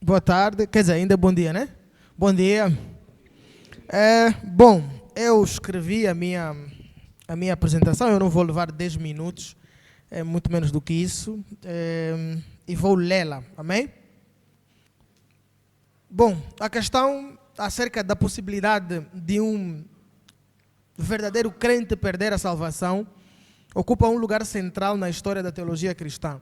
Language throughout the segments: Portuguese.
Boa tarde, quer dizer, ainda bom dia, né? Bom dia. Bom, eu escrevi a minha apresentação, eu não vou levar 10 minutos, muito menos do que isso, e vou lê-la, amém? Bom, a questão acerca da possibilidade de um verdadeiro crente perder a salvação ocupa um lugar central na história da teologia cristã.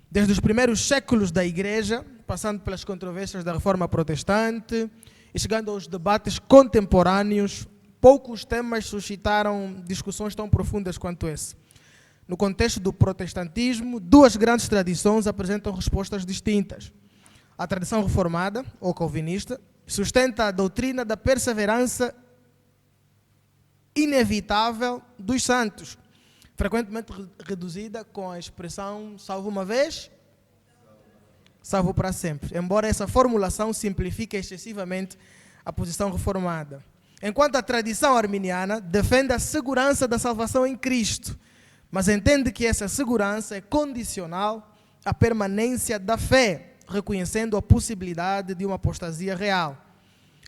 Desde os primeiros séculos da Igreja, passando pelas controvérsias da Reforma Protestante e chegando aos debates contemporâneos, poucos temas suscitaram discussões tão profundas quanto esse. No contexto do protestantismo, duas grandes tradições apresentam respostas distintas. A tradição reformada, ou calvinista, sustenta a doutrina da perseverança inevitável dos santos, frequentemente reduzida com a expressão salvo uma vez, salvo para sempre, embora essa formulação simplifique excessivamente a posição reformada. Enquanto a tradição arminiana defende a segurança da salvação em Cristo, mas entende que essa segurança é condicional à permanência da fé, reconhecendo a possibilidade de uma apostasia real.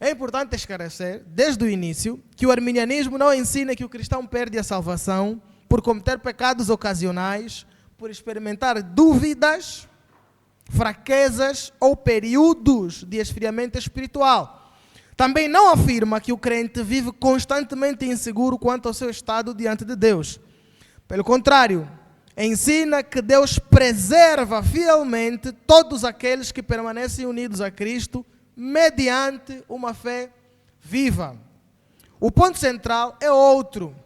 É importante esclarecer, desde o início, que o arminianismo não ensina que o cristão perde a salvação por cometer pecados ocasionais, por experimentar dúvidas, fraquezas ou períodos de esfriamento espiritual. Também não afirma que o crente vive constantemente inseguro quanto ao seu estado diante de Deus. Pelo contrário, ensina que Deus preserva fielmente todos aqueles que permanecem unidos a Cristo mediante uma fé viva. O ponto central é outro.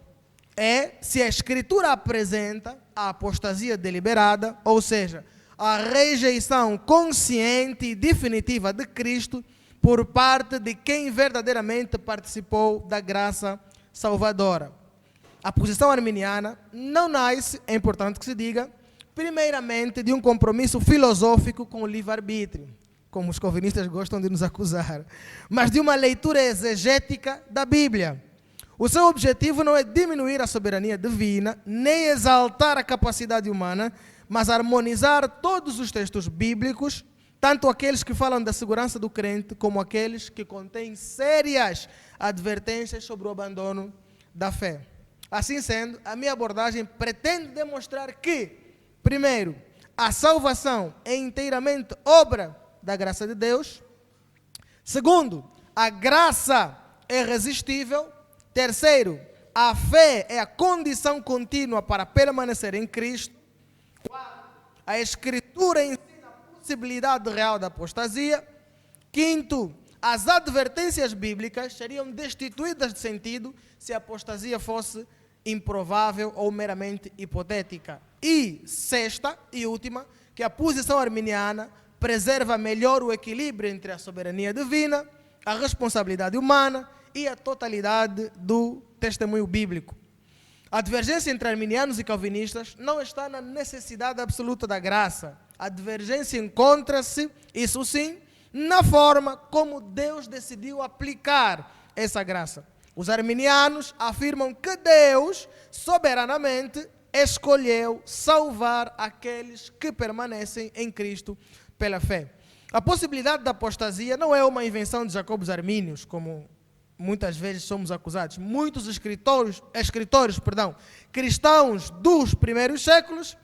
É se a Escritura apresenta a apostasia deliberada, ou seja, a rejeição consciente e definitiva de Cristo por parte de quem verdadeiramente participou da graça salvadora. A posição arminiana não nasce, é importante que se diga, primeiramente de um compromisso filosófico com o livre-arbítrio, como os calvinistas gostam de nos acusar, mas de uma leitura exegética da Bíblia. O seu objetivo não é diminuir a soberania divina, nem exaltar a capacidade humana, mas harmonizar todos os textos bíblicos, tanto aqueles que falam da segurança do crente, como aqueles que contêm sérias advertências sobre o abandono da fé. Assim sendo, a minha abordagem pretende demonstrar que, primeiro, a salvação é inteiramente obra da graça de Deus. Segundo, a graça é irresistível. Terceiro, a fé é a condição contínua para permanecer em Cristo. Quarto, a Escritura ensina a possibilidade real da apostasia. Quinto, as advertências bíblicas seriam destituídas de sentido se a apostasia fosse improvável ou meramente hipotética. E sexta e última, que a posição arminiana preserva melhor o equilíbrio entre a soberania divina, a responsabilidade humana e a totalidade do testemunho bíblico. A divergência entre arminianos e calvinistas não está na necessidade absoluta da graça. A divergência encontra-se, isso sim, na forma como Deus decidiu aplicar essa graça. Os arminianos afirmam que Deus, soberanamente, escolheu salvar aqueles que permanecem em Cristo pela fé. A possibilidade da apostasia não é uma invenção de Jacobos Armínios, como muitas vezes somos acusados. Muitos escritores cristãos dos primeiros séculos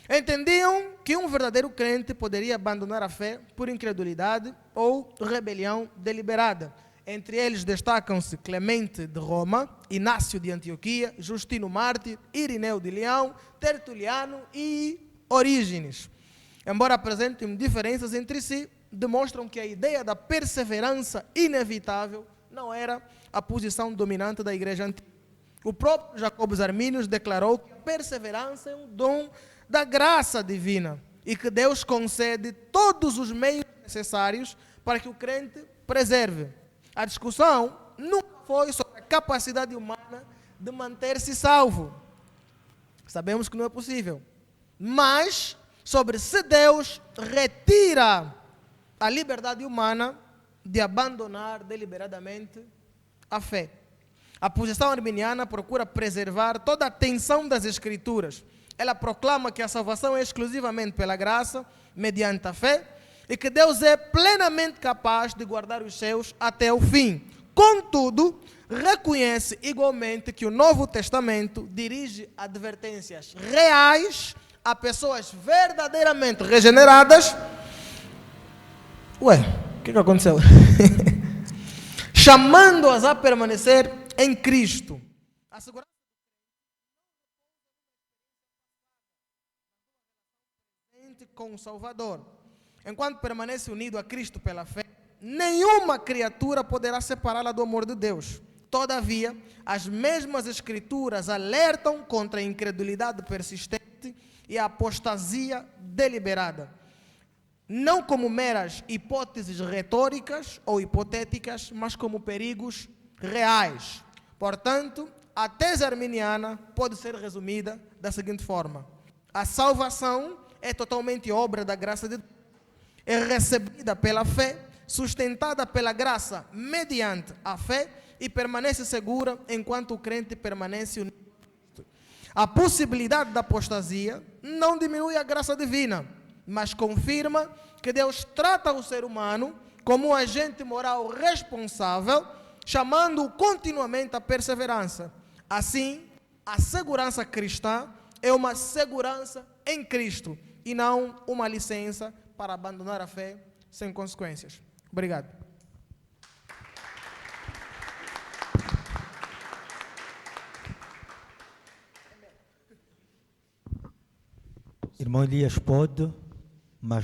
entendiam que um verdadeiro crente poderia abandonar a fé por incredulidade ou rebelião deliberada. Entre eles destacam-se Clemente de Roma, Inácio de Antioquia, Justino Mártir, Irineu de Leão, Tertuliano e Orígenes. Embora apresentem diferenças entre si, demonstram que a ideia da perseverança inevitável não era a posição dominante da igreja antiga. O próprio Jacobos Armínios declarou que a perseverança é um dom da graça divina e que Deus concede todos os meios necessários para que o crente preserve. A discussão nunca foi sobre a capacidade humana de manter-se salvo. Sabemos que não é possível. Mas sobre se Deus retira a liberdade humana de abandonar deliberadamente a fé. A posição arminiana procura preservar toda a tensão das Escrituras. Ela proclama que a salvação é exclusivamente pela graça, mediante a fé, e que Deus é plenamente capaz de guardar os seus até o fim. Contudo, reconhece igualmente que o Novo Testamento dirige advertências reais a pessoas verdadeiramente regeneradas. Ué, o que aconteceu? Chamando-as a permanecer em Cristo. A segurança com o Salvador. Enquanto permanece unido a Cristo pela fé, nenhuma criatura poderá separá-la do amor de Deus. Todavia, as mesmas Escrituras alertam contra a incredulidade persistente e a apostasia deliberada, não como meras hipóteses retóricas ou hipotéticas, mas como perigos reais. Portanto, a tese arminiana pode ser resumida da seguinte forma: a salvação é totalmente obra da graça de Deus, é recebida pela fé, sustentada pela graça mediante a fé e permanece segura enquanto o crente permanece unido a Cristo. A possibilidade da apostasia não diminui a graça divina, mas confirma que Deus trata o ser humano como um agente moral responsável, chamando-o continuamente à perseverança. Assim, a segurança cristã é uma segurança em Cristo e não uma licença para abandonar a fé sem consequências. Obrigado. Irmão Elias pode, mas